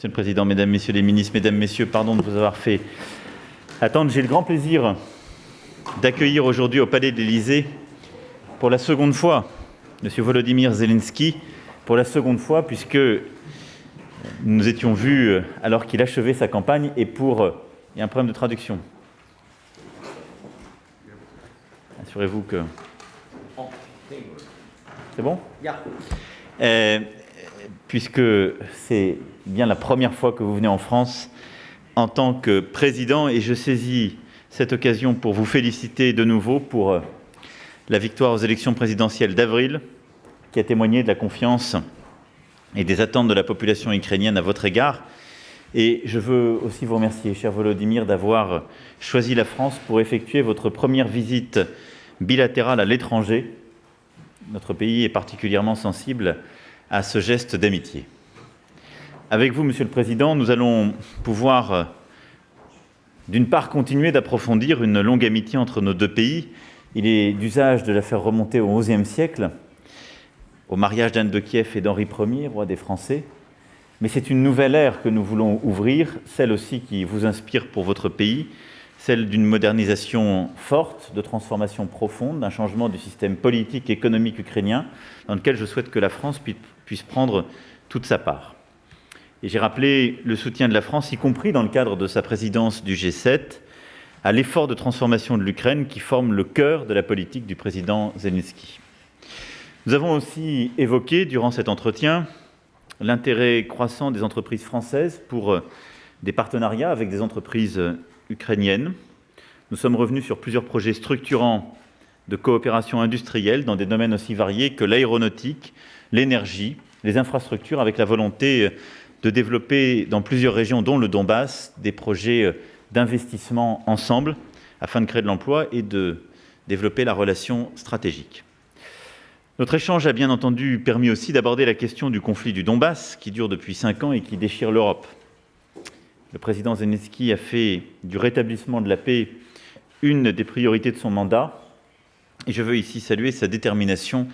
Monsieur le Président, Mesdames, Messieurs les ministres, Mesdames, Messieurs, pardon de vous avoir fait attendre. J'ai le grand plaisir d'accueillir aujourd'hui au Palais de l'Élysée, pour la seconde fois, M. Volodymyr Zelensky, pour la seconde fois, puisque nous nous étions vus alors qu'il achevait sa campagne et pour... Il y a un problème de traduction. Assurez-vous que... C'est bon ? Puisque c'est bien la première fois que vous venez en France en tant que président, et je saisis cette occasion pour vous féliciter de nouveau pour la victoire aux élections présidentielles d'avril, qui a témoigné de la confiance et des attentes de la population ukrainienne à votre égard. Et je veux aussi vous remercier, cher Volodymyr, d'avoir choisi la France pour effectuer votre première visite bilatérale à l'étranger. Notre pays est particulièrement sensible à ce geste d'amitié. Avec vous, Monsieur le Président, nous allons pouvoir, d'une part, continuer d'approfondir une longue amitié entre nos deux pays. Il est d'usage de la faire remonter au XIe siècle, au mariage d'Anne de Kiev et d'Henri Ier, roi des Français. Mais c'est une nouvelle ère que nous voulons ouvrir, celle aussi qui vous inspire pour votre pays, celle d'une modernisation forte, de transformation profonde, d'un changement du système politique et économique ukrainien, dans lequel je souhaite que la France puisse prendre toute sa part. Et j'ai rappelé le soutien de la France, y compris dans le cadre de sa présidence du G7, à l'effort de transformation de l'Ukraine qui forme le cœur de la politique du président Zelensky. Nous avons aussi évoqué, durant cet entretien, l'intérêt croissant des entreprises françaises pour des partenariats avec des entreprises ukrainiennes. Nous sommes revenus sur plusieurs projets structurants de coopération industrielle dans des domaines aussi variés que l'aéronautique, l'énergie, les infrastructures, avec la volonté de développer dans plusieurs régions, dont le Donbass, des projets d'investissement ensemble afin de créer de l'emploi et de développer la relation stratégique. Notre échange a bien entendu permis aussi d'aborder la question du conflit du Donbass, qui dure depuis 5 ans et qui déchire l'Europe. Le président Zelensky a fait du rétablissement de la paix une des priorités de son mandat, et je veux ici saluer sa détermination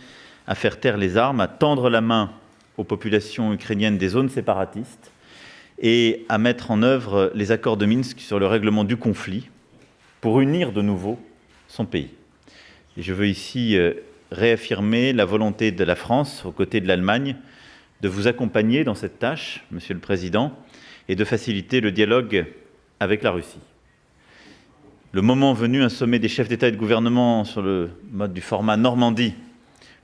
à faire taire les armes, à tendre la main aux populations ukrainiennes des zones séparatistes et à mettre en œuvre les accords de Minsk sur le règlement du conflit pour unir de nouveau son pays. Et je veux ici réaffirmer la volonté de la France, aux côtés de l'Allemagne, de vous accompagner dans cette tâche, Monsieur le Président, et de faciliter le dialogue avec la Russie. Le moment venu, un sommet des chefs d'État et de gouvernement sur le mode du format Normandie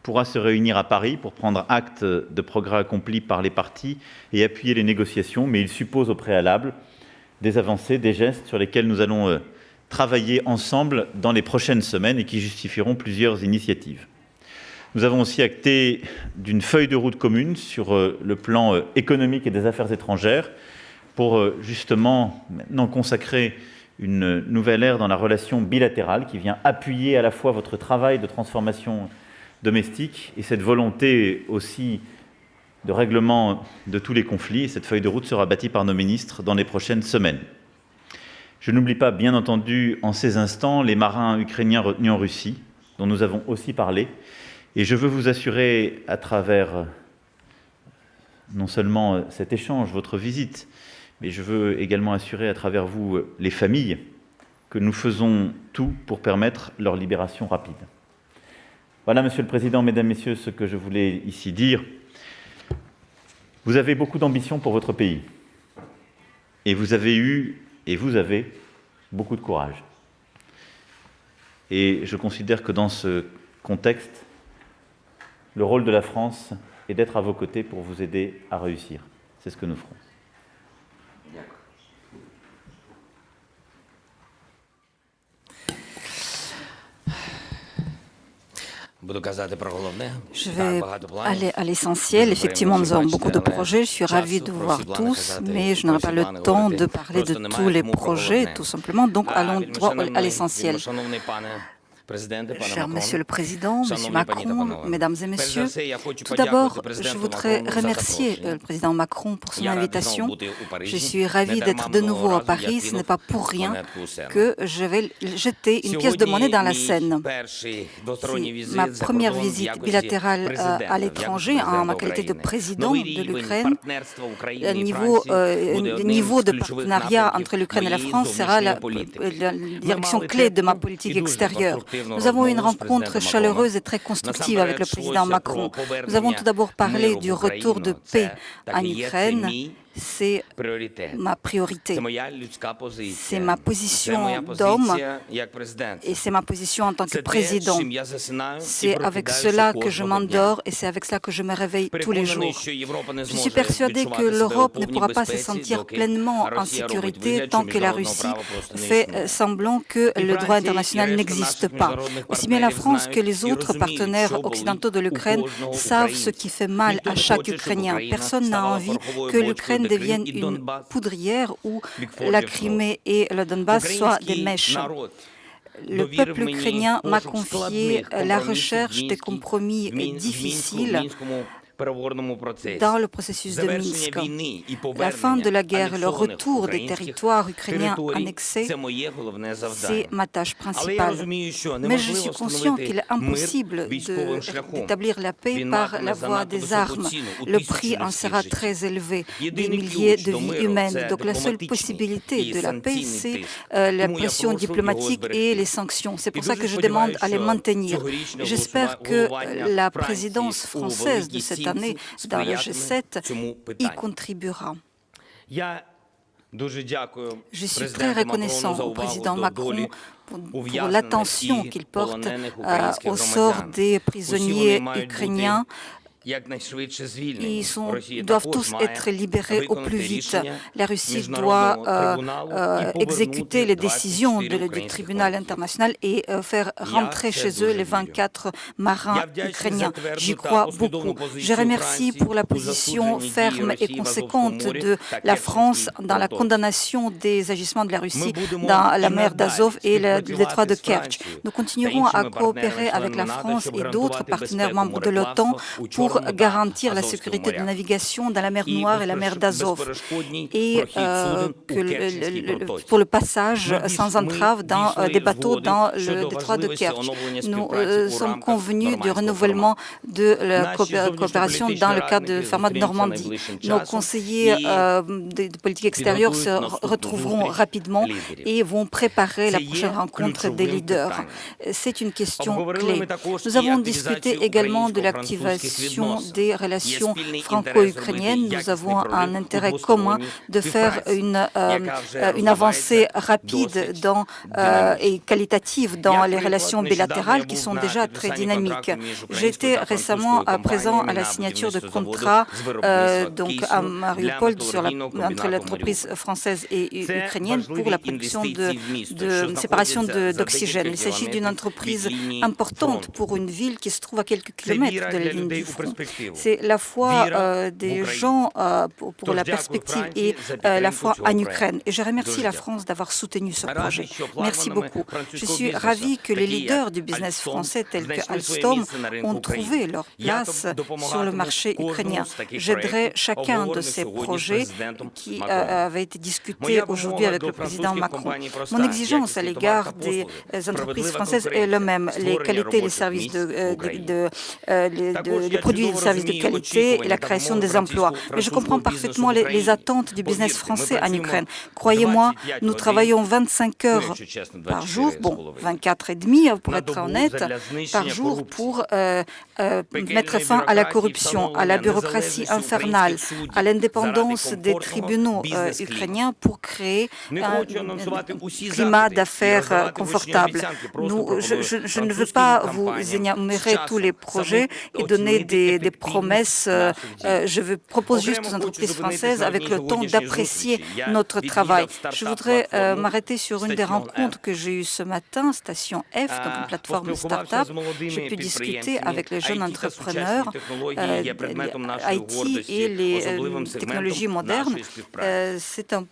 pourra se réunir à Paris pour prendre acte de progrès accomplis par les parties et appuyer les négociations, mais il suppose au préalable des avancées, des gestes sur lesquels nous allons travailler ensemble dans les prochaines semaines et qui justifieront plusieurs initiatives. Nous avons aussi acté d'une feuille de route commune sur le plan économique et des affaires étrangères pour justement maintenant consacrer une nouvelle ère dans la relation bilatérale qui vient appuyer à la fois votre travail de transformation domestique et cette volonté aussi de règlement de tous les conflits. Et cette feuille de route sera bâtie par nos ministres dans les prochaines semaines. Je n'oublie pas, bien entendu, en ces instants, les marins ukrainiens retenus en Russie, dont nous avons aussi parlé. Et je veux vous assurer, à travers non seulement cet échange, votre visite, mais je veux également assurer à travers vous les familles que nous faisons tout pour permettre leur libération rapide. Voilà, Monsieur le Président, Mesdames, Messieurs, ce que je voulais ici dire. Vous avez beaucoup d'ambition pour votre pays. Et vous avez eu, et vous avez, beaucoup de courage. Et je considère que dans ce contexte, le rôle de la France est d'être à vos côtés pour vous aider à réussir. C'est ce que nous ferons. Je vais aller à l'essentiel. Effectivement, nous avons beaucoup de projets. Je suis ravie de vous voir tous, mais je n'aurai pas le temps de parler de tous les projets, tout simplement. Donc, allons droit à l'essentiel. Cher Monsieur le Président, Monsieur Macron, Mesdames et Messieurs, tout d'abord, je voudrais remercier le Président Macron pour son invitation. Je suis ravie d'être de nouveau à Paris. Ce n'est pas pour rien que je vais jeter une pièce de monnaie dans la Seine. C'est ma première visite bilatérale à l'étranger en ma qualité de président de l'Ukraine. Le niveau de partenariat entre l'Ukraine et la France sera la direction clé de ma politique extérieure. Nous avons eu une rencontre chaleureuse et très constructive avec le président Macron. Nous avons tout d'abord parlé du retour de paix en Ukraine. C'est ma priorité. C'est ma position d'homme et c'est ma position en tant que président. C'est avec cela que je m'endors et c'est avec cela que je me réveille tous les jours. Je suis persuadée que l'Europe ne pourra pas se sentir pleinement en sécurité tant que la Russie fait semblant que le droit international n'existe pas. Aussi bien la France que les autres partenaires occidentaux de l'Ukraine savent ce qui fait mal à chaque Ukrainien. Personne n'a envie que l'Ukraine devienne une poudrière où la Crimée et le Donbass soient des mèches. Le peuple ukrainien m'a confié la recherche des compromis difficiles dans le processus de Minsk. La fin de la guerre et le retour des territoires ukrainiens annexés, c'est ma tâche principale. Mais je suis conscient qu'il est impossible d'établir la paix par la voie des armes. Le prix en sera très élevé, des milliers de vies humaines. Donc la seule possibilité de la paix, c'est la pression diplomatique et les sanctions. C'est pour ça que je demande à les maintenir. J'espère que la présidence française de cette année dans le G7 y contribuera. Je suis très reconnaissant au président Macron pour l'attention qu'il porte au sort des prisonniers ukrainiens. Ils doivent tous être libérés au plus vite. La Russie doit exécuter les décisions du tribunal international et faire rentrer chez eux les 24 marins ukrainiens. J'y crois beaucoup. Je remercie pour la position ferme et conséquente de la France dans la condamnation des agissements de la Russie dans la mer d'Azov et le détroit de Kerch. Nous continuerons à coopérer avec la France et d'autres partenaires membres de l'OTAN pour garantir la sécurité de navigation dans la mer Noire et la mer d'Azov et pour le passage sans entrave des bateaux dans le détroit de Kerch. Nous sommes convenus du renouvellement de la coopération dans le cadre du format de Normandie. Nos conseillers de politique extérieure se retrouveront rapidement et vont préparer la prochaine rencontre des leaders. C'est une question clé. Nous avons discuté également de l'activation des relations franco-ukrainiennes. Nous avons un intérêt commun de faire une avancée rapide et qualitative dans les relations bilatérales qui sont déjà très dynamiques. J'étais récemment présent à la signature de contrats à Mariupol entre l'entreprise française et ukrainienne pour la production de séparation d'oxygène. Il s'agit d'une entreprise importante pour une ville qui se trouve à quelques kilomètres de la ligne du front. C'est la foi des gens pour la perspective et la foi en Ukraine. Et je remercie la France d'avoir soutenu ce projet. Merci beaucoup. Je suis ravie que les leaders du business français tels que Alstom ont trouvé leur place sur le marché ukrainien. J'aiderai chacun de ces projets qui avaient été discutés aujourd'hui avec le président Macron. Mon exigence à l'égard des entreprises françaises est la même. Les qualités et les services les produits et les services de qualité et la création des emplois. Mais je comprends parfaitement les attentes du business français en Ukraine. Croyez-moi, nous travaillons 25 heures par jour, 24 et demi pour être honnête, par jour pour mettre fin à la corruption, à la bureaucratie infernale, à l'indépendance des tribunaux ukrainiens pour créer un climat d'affaires confortable. Je ne veux pas vous énumérer tous les projets et donner des des promesses. Je propose juste aux entreprises françaises, avec le temps, d'apprécier notre travail. Je voudrais m'arrêter sur une des rencontres que j'ai eues ce matin, Station F, donc une plateforme start-up. J'ai pu discuter avec les jeunes entrepreneurs, IT et les technologies modernes. C'est un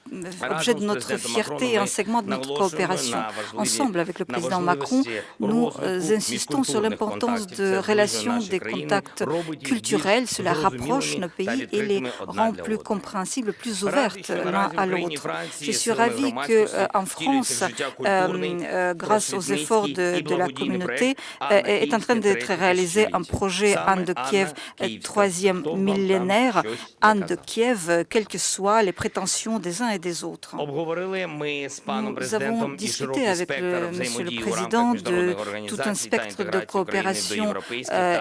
objet de notre fierté et un segment de notre coopération. Ensemble, avec le président Macron, nous insistons sur l'importance de relations, des contacts culturels. Cela rapproche nos pays et les rend plus compréhensibles, plus ouvertes l'un à l'autre. Je suis ravie qu'en France, grâce aux efforts de la communauté, est en train d'être réalisé un projet Anne de Kiev, troisième millénaire, Anne de Kiev, quelles que soient les prétentions des uns et des autres. Nous avons discuté avec Monsieur le Président de tout un spectre de coopération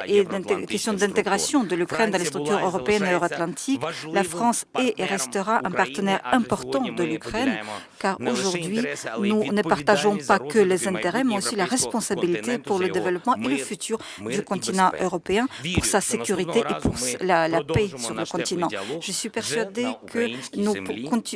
et de questions d'intégration de l'Ukraine dans les structures européennes et euro-atlantiques. La France est et restera un partenaire important de l'Ukraine, car aujourd'hui, nous ne partageons pas que les intérêts, mais aussi la responsabilité pour le développement et le futur du continent européen, pour sa sécurité et pour la paix sur le continent. Je suis persuadée que nous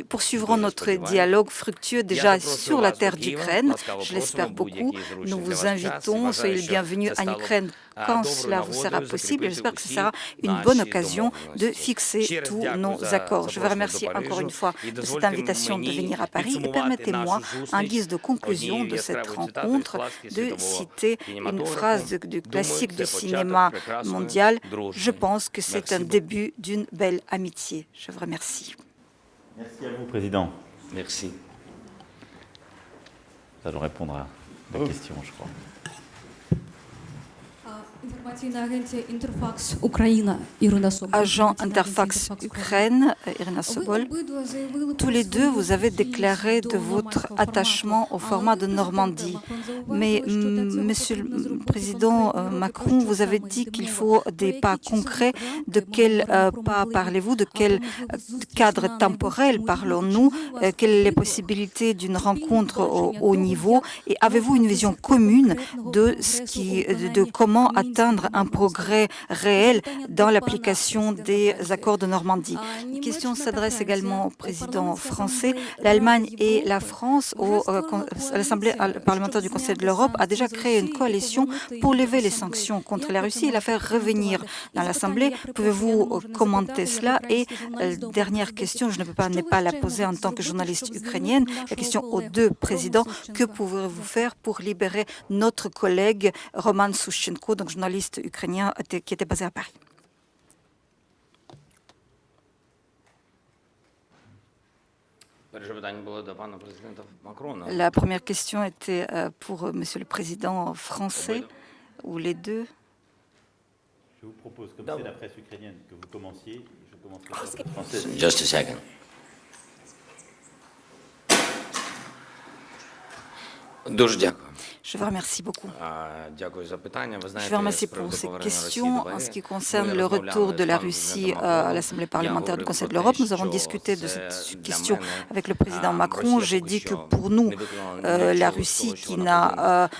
poursuivrons notre dialogue fructueux déjà sur la terre d'Ukraine. Je l'espère beaucoup. Nous vous invitons, soyez le bienvenu en Ukraine quand cela vous sera possible. J'espère que ce sera une bonne occasion de fixer tous nos accords. Je vous remercie encore une fois de cette invitation de venir à Paris et permettez-moi, en guise de conclusion de cette rencontre, de citer une phrase du classique du cinéma mondial. Je pense que c'est un début d'une belle amitié. Je vous remercie. Merci à vous, Président. Merci. Nous allons répondre à la question, je crois. Agent Interfax Ukraine, Irina Sobol, tous les deux, vous avez déclaré de votre attachement au format de Normandie. Mais, Monsieur le Président Macron, vous avez dit qu'il faut des pas concrets. De quel pas parlez-vous? De quel cadre temporel parlons-nous? Quelles sont les possibilités d'une rencontre au haut niveau? Et avez-vous une vision commune de comment atteindre un progrès réel dans l'application des accords de Normandie? La question s'adresse également au président français. L'Allemagne et la France, à l'Assemblée parlementaire du Conseil de l'Europe, a déjà créé une coalition pour lever les sanctions contre la Russie et la faire revenir dans l'Assemblée. Pouvez-vous commenter cela? Et dernière question, je ne peux pas ne pas la poser en tant que journaliste ukrainienne, la question aux deux présidents: que pouvez-vous faire pour libérer notre collègue Roman Sushchenko, donc journaliste ukrainien qui était basé à Paris? La première question était pour Monsieur le Président français, ou les deux. Je vous propose, comme c'est la presse ukrainienne, que vous commenciez. Je commencerai par la presse française. Just a second. Дуже дякую. Je vous remercie beaucoup. Je vous remercie pour ces questions. En ce qui concerne le retour de la Russie à l'Assemblée parlementaire du Conseil de l'Europe, nous avons discuté de cette question avec le président Macron. J'ai dit que pour nous, la Russie qui n'a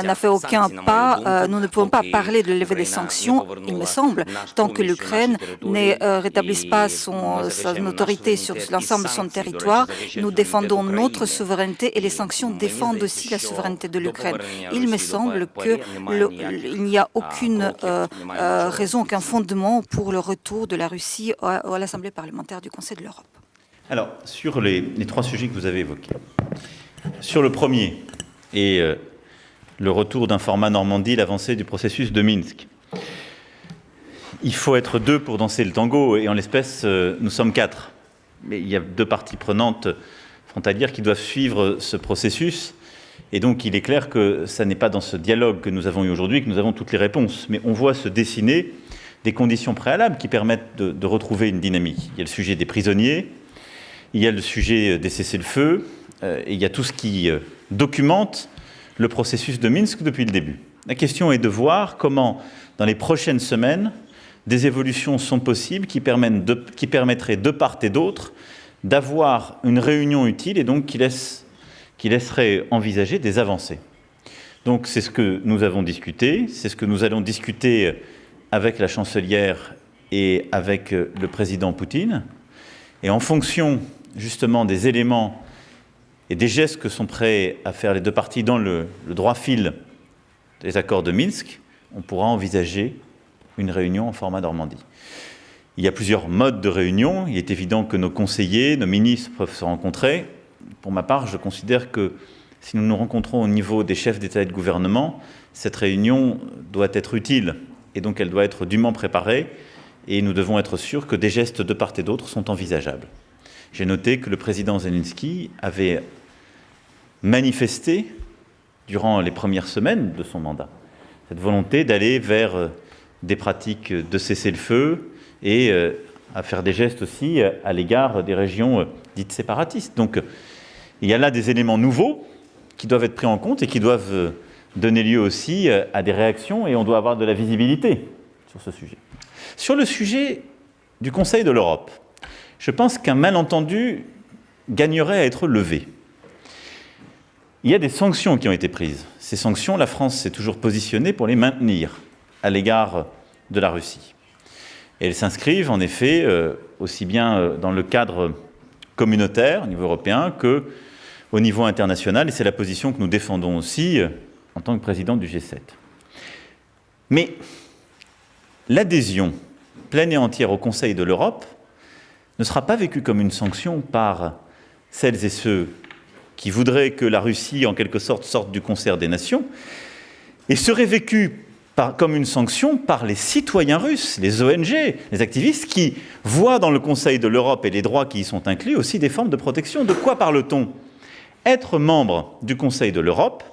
n'a fait aucun pas, nous ne pouvons pas parler de lever des sanctions, il me semble, tant que l'Ukraine ne rétablisse pas son autorité sur l'ensemble de son territoire. Nous défendons notre souveraineté et les sanctions défendent aussi la souveraineté de l'Ukraine. Il me semble qu'il n'y a aucune raison, aucun fondement pour le retour de la Russie à l'Assemblée parlementaire du Conseil de l'Europe. Alors, sur les trois sujets que vous avez évoqués, sur le premier, et le retour d'un format Normandie, l'avancée du processus de Minsk, il faut être deux pour danser le tango, et en l'espèce, nous sommes quatre. Mais il y a deux parties prenantes frontalières qui doivent suivre ce processus. Et donc, il est clair que ce n'est pas dans ce dialogue que nous avons eu aujourd'hui que nous avons toutes les réponses. Mais on voit se dessiner des conditions préalables qui permettent de retrouver une dynamique. Il y a le sujet des prisonniers, il y a le sujet des cessez-le-feu, et il y a tout ce qui documente le processus de Minsk depuis le début. La question est de voir comment, dans les prochaines semaines, des évolutions sont possibles qui permettraient de part et d'autre d'avoir une réunion utile et donc qui laisserait envisager des avancées. Donc c'est ce que nous avons discuté, c'est ce que nous allons discuter avec la chancelière et avec le président Poutine. Et en fonction justement des éléments et des gestes que sont prêts à faire les deux parties dans le droit fil des accords de Minsk, on pourra envisager une réunion en format Normandie. Il y a plusieurs modes de réunion. Il est évident que nos conseillers, nos ministres peuvent se rencontrer. Pour ma part, je considère que si nous nous rencontrons au niveau des chefs d'État et de gouvernement, cette réunion doit être utile et donc elle doit être dûment préparée et nous devons être sûrs que des gestes de part et d'autre sont envisageables. J'ai noté que le président Zelensky avait manifesté durant les premières semaines de son mandat cette volonté d'aller vers des pratiques de cessez-le-feu et à faire des gestes aussi à l'égard des régions dites séparatistes. Donc il y a là des éléments nouveaux qui doivent être pris en compte et qui doivent donner lieu aussi à des réactions et on doit avoir de la visibilité sur ce sujet. Sur le sujet du Conseil de l'Europe, je pense qu'un malentendu gagnerait à être levé. Il y a des sanctions qui ont été prises. Ces sanctions, la France s'est toujours positionnée pour les maintenir à l'égard de la Russie. Et elles s'inscrivent en effet aussi bien dans le cadre communautaire au niveau européen qu'au niveau international, et c'est la position que nous défendons aussi en tant que président du G7. Mais l'adhésion pleine et entière au Conseil de l'Europe ne sera pas vécue comme une sanction par celles et ceux qui voudraient que la Russie, en quelque sorte, sorte du concert des nations, et serait vécue comme une sanction par les citoyens russes, les ONG, les activistes, qui voient dans le Conseil de l'Europe et les droits qui y sont inclus aussi des formes de protection. De quoi parle-t-on ? Être membre du Conseil de l'Europe,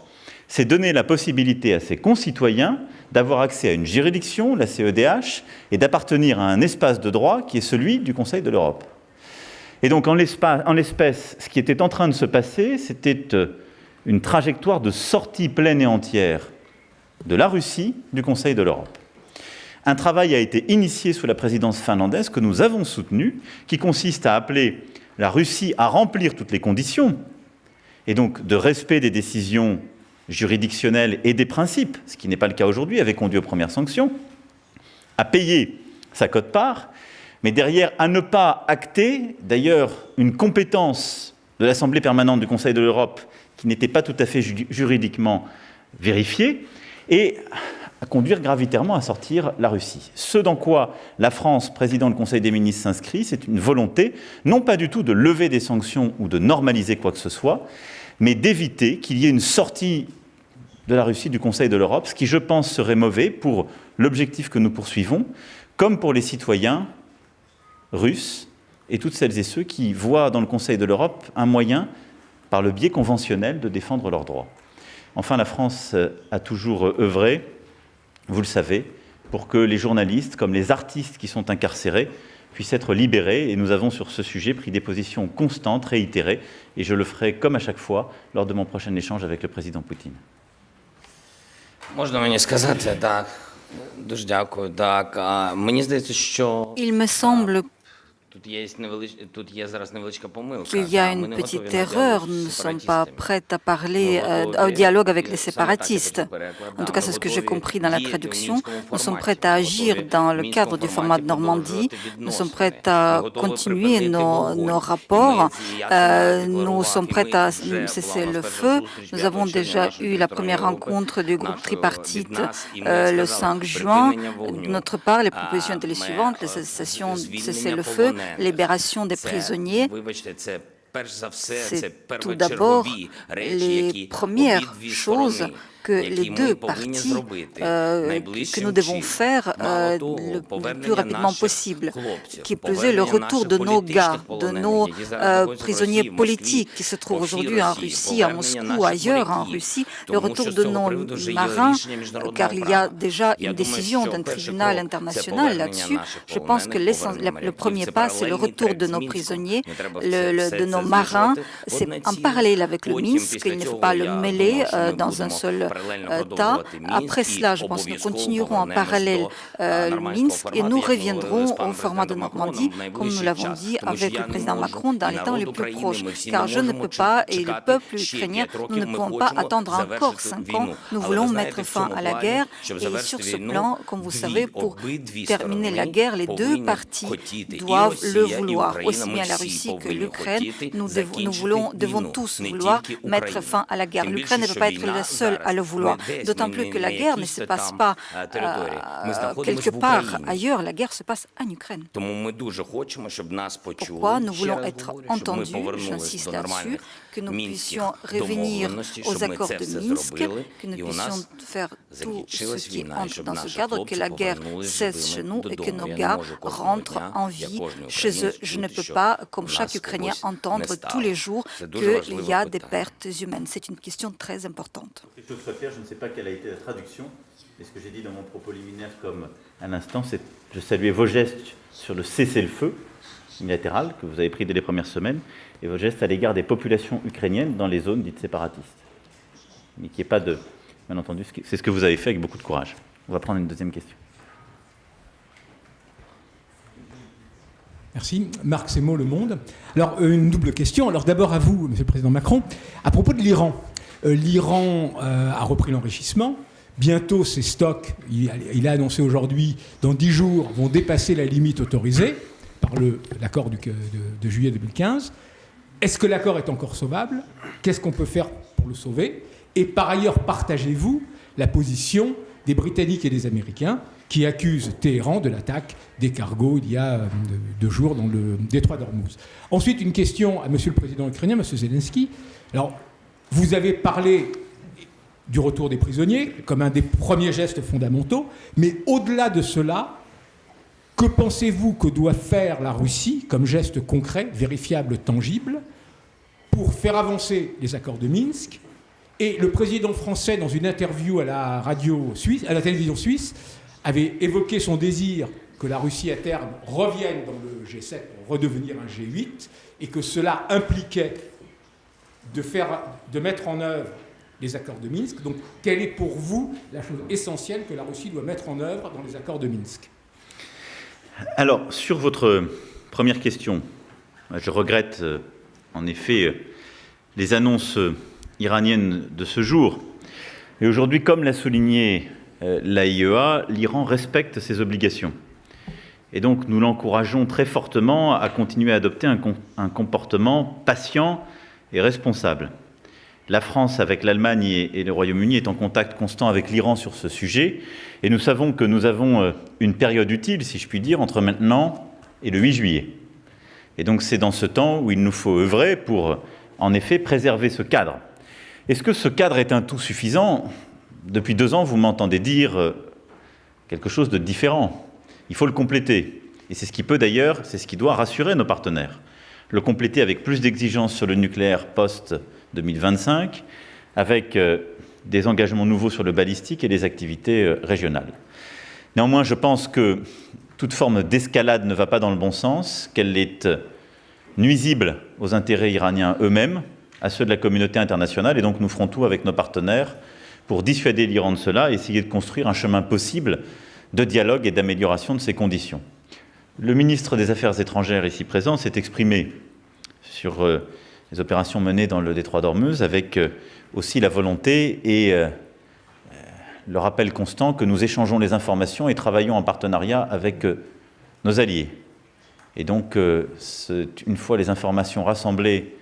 c'est donner la possibilité à ses concitoyens d'avoir accès à une juridiction, la CEDH, et d'appartenir à un espace de droit qui est celui du Conseil de l'Europe. Et donc, en l'espèce, ce qui était en train de se passer, c'était une trajectoire de sortie pleine et entière de la Russie du Conseil de l'Europe. Un travail a été initié sous la présidence finlandaise que nous avons soutenu, qui consiste à appeler la Russie à remplir toutes les conditions, et donc de respect des décisions juridictionnelles et des principes, ce qui n'est pas le cas aujourd'hui, avait conduit aux premières sanctions, à payer sa quote-part, mais derrière à ne pas acter, d'ailleurs, une compétence de l'Assemblée permanente du Conseil de l'Europe qui n'était pas tout à fait juridiquement vérifiée, et à conduire gravitairement à sortir la Russie. Ce dans quoi la France, président du Conseil des ministres, s'inscrit, c'est une volonté, non pas du tout de lever des sanctions ou de normaliser quoi que ce soit, mais d'éviter qu'il y ait une sortie de la Russie du Conseil de l'Europe, ce qui, je pense, serait mauvais pour l'objectif que nous poursuivons, comme pour les citoyens russes et toutes celles et ceux qui voient dans le Conseil de l'Europe un moyen, par le biais conventionnel, de défendre leurs droits. Enfin, la France a toujours œuvré, vous le savez, pour que les journalistes, comme les artistes qui sont incarcérés, puissent être libérés. Et nous avons sur ce sujet pris des positions constantes, réitérées, et je le ferai comme à chaque fois lors de mon prochain échange avec le président Poutine. Можна мені сказати, так, дуже дякую. Так, мені здається, що Il me semble тут є зараз невеличка помилка. qu'il y a une petite erreur. Nous ne sommes pas prêts à parler au dialogue avec les séparatistes. En tout cas, c'est ce que j'ai compris dans la traduction. Nous sommes prêts à agir dans le cadre du format de Normandie. Nous sommes prêts à continuer nos rapports. Nous sommes prêts à cesser le feu. Nous avons déjà eu la première rencontre du groupe tripartite le 5 juin. De notre part, les propositions étaient les suivantes: les cessations de cesser le feu, libération des prisonniers. C'est tout d'abord les premières choses que les deux parties que nous devons faire le plus rapidement possible. Qui plus est, le retour de nos gars, de nos prisonniers politiques qui se trouvent aujourd'hui en Russie, à Moscou, ailleurs en Russie, le retour de nos marins, car il y a déjà une décision d'un tribunal international là-dessus. Je pense que le premier pas, c'est le retour de nos prisonniers, de nos marins. C'est en parallèle avec le Minsk, il ne faut pas le mêler dans un seul tas. Après cela, je pense que nous continuerons en parallèle le Minsk et nous reviendrons au format de Normandie, comme nous l'avons dit avec le président Macron, dans les temps les plus proches. Car je ne peux pas, et le peuple ukrainien, nous ne pouvons pas attendre encore 5 ans. Nous voulons mettre fin à la guerre. Et sur ce plan, comme vous savez, pour terminer la guerre, les deux parties doivent le vouloir. Aussi bien la Russie que l'Ukraine, nous devons tous vouloir mettre fin à la guerre. L'Ukraine ne peut pas être la seule à le vouloir. D'autant plus que la guerre ne se passe pas quelque part ailleurs, la guerre se passe en Ukraine. Pourquoi nous voulons être entendus, j'insiste là-dessus, que nous puissions revenir aux accords de Minsk, que nous puissions faire tout ce qui entre dans ce cadre, que la guerre cesse chez nous et que nos gars rentrent en vie chez eux. Je ne peux pas, comme chaque Ukrainien, entendre tous les jours qu'il y a des pertes humaines. C'est une question très importante. Pour que les choses soient claires, je ne sais pas quelle a été la traduction, mais ce que j'ai dit dans mon propos liminaire comme à l'instant, c'est je saluais vos gestes sur le cessez-le-feu unilatéral que vous avez pris dès les premières semaines et vos gestes à l'égard des populations ukrainiennes dans les zones dites séparatistes. Mais qu'il n'y ait pas de... Bien entendu, c'est ce que vous avez fait avec beaucoup de courage. On va prendre une deuxième question. Merci. Marc Semo, Le Monde. Alors, une double question. Alors, d'abord à vous, Monsieur le Président Macron. À propos de l'Iran. L'Iran a repris l'enrichissement. Bientôt, ses stocks, il a annoncé aujourd'hui, dans 10 jours, vont dépasser la limite autorisée par l'accord de juillet 2015. Est-ce que l'accord est encore sauvable? Qu'est-ce qu'on peut faire pour le sauver? Et par ailleurs, partagez-vous la position des Britanniques et des Américains qui accusent Téhéran de l'attaque des cargos il y a 2 jours dans le détroit d'Ormuz. Ensuite, une question à Monsieur le Président ukrainien, Monsieur Zelensky. Alors, vous avez parlé du retour des prisonniers comme un des premiers gestes fondamentaux, mais au-delà de cela, que pensez-vous que doit faire la Russie comme geste concret, vérifiable, tangible, pour faire avancer les accords de Minsk? Et le président français, dans une interview à la télévision suisse, avait évoqué son désir que la Russie à terme revienne dans le G7 pour redevenir un G8 et que cela impliquait de mettre en œuvre les accords de Minsk. Donc, quelle est pour vous la chose essentielle que la Russie doit mettre en œuvre dans les accords de Minsk? Alors, sur votre première question, je regrette en effet les annonces iraniennes de ce jour. Et aujourd'hui, comme l'a souligné l'AIEA, l'Iran respecte ses obligations. Et donc, nous l'encourageons très fortement à continuer à adopter un comportement patient et responsable. La France, avec l'Allemagne et le Royaume-Uni, est en contact constant avec l'Iran sur ce sujet. Et nous savons que nous avons une période utile, si je puis dire, entre maintenant et le 8 juillet. Et donc, c'est dans ce temps où il nous faut œuvrer pour, en effet, préserver ce cadre. Est-ce que ce cadre est un tout suffisant? Depuis 2 ans, vous m'entendez dire quelque chose de différent. Il faut le compléter. Et c'est ce qui peut d'ailleurs, c'est ce qui doit rassurer nos partenaires. Le compléter avec plus d'exigences sur le nucléaire post-2025, avec des engagements nouveaux sur le balistique et les activités régionales. Néanmoins, je pense que toute forme d'escalade ne va pas dans le bon sens, qu'elle est nuisible aux intérêts iraniens eux-mêmes, à ceux de la communauté internationale, et donc nous ferons tout avec nos partenaires pour dissuader l'Iran de cela et essayer de construire un chemin possible de dialogue et d'amélioration de ces conditions. Le ministre des Affaires étrangères ici présent s'est exprimé sur les opérations menées dans le détroit d'Ormuz avec aussi la volonté et le rappel constant que nous échangeons les informations et travaillons en partenariat avec nos alliés. Et donc, une fois les informations rassemblées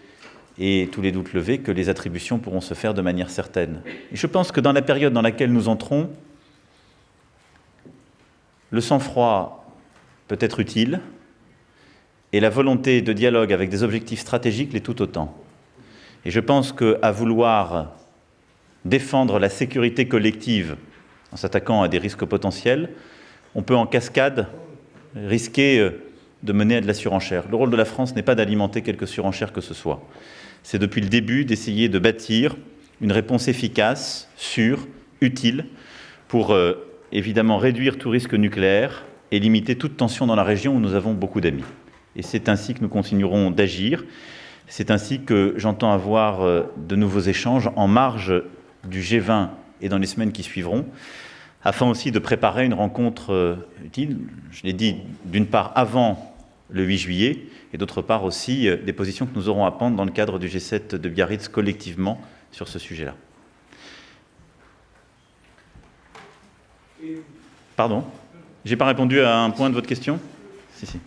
et tous les doutes levés, que les attributions pourront se faire de manière certaine. Et je pense que dans la période dans laquelle nous entrons, le sang-froid peut être utile et la volonté de dialogue avec des objectifs stratégiques l'est tout autant. Et je pense qu'à vouloir défendre la sécurité collective en s'attaquant à des risques potentiels, on peut en cascade risquer de mener à de la surenchère. Le rôle de la France n'est pas d'alimenter quelque surenchère que ce soit. C'est depuis le début d'essayer de bâtir une réponse efficace, sûre, utile, pour évidemment réduire tout risque nucléaire et limiter toute tension dans la région où nous avons beaucoup d'amis. Et c'est ainsi que nous continuerons d'agir. C'est ainsi que j'entends avoir de nouveaux échanges en marge du G20 et dans les semaines qui suivront, afin aussi de préparer une rencontre utile, je l'ai dit, d'une part avant le 8 juillet, et d'autre part aussi des positions que nous aurons à prendre dans le cadre du G7 de Biarritz collectivement sur ce sujet-là. Pardon, je n'ai pas répondu à un point de votre question? Si. Monsieur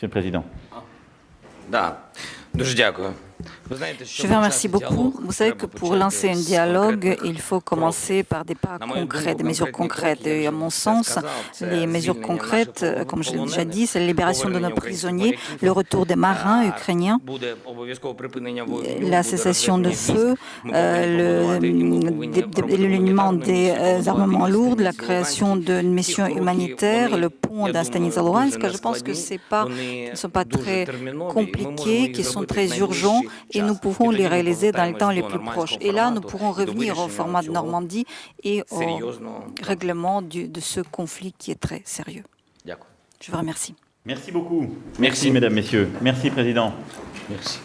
le Président. Да, дуже дякую. Je vous remercie beaucoup. Vous savez que pour lancer un dialogue, il faut commencer par des pas concrets, des mesures concrètes. Et à mon sens, les mesures concrètes, comme je l'ai déjà dit, c'est la libération de nos prisonniers, le retour des marins ukrainiens, la cessation de feu, l'éloignement des armements lourds, la création d'une mission humanitaire, le pont d'un Stanisław. Je pense que ces pas ne sont pas très compliqués, qui sont très urgents, et nous pouvons les réaliser dans les temps les plus proches. Et là, nous pourrons revenir au format de Normandie et au règlement de ce conflit qui est très sérieux. Je vous remercie. Merci beaucoup. Merci, mesdames, messieurs. Merci, Président. Merci.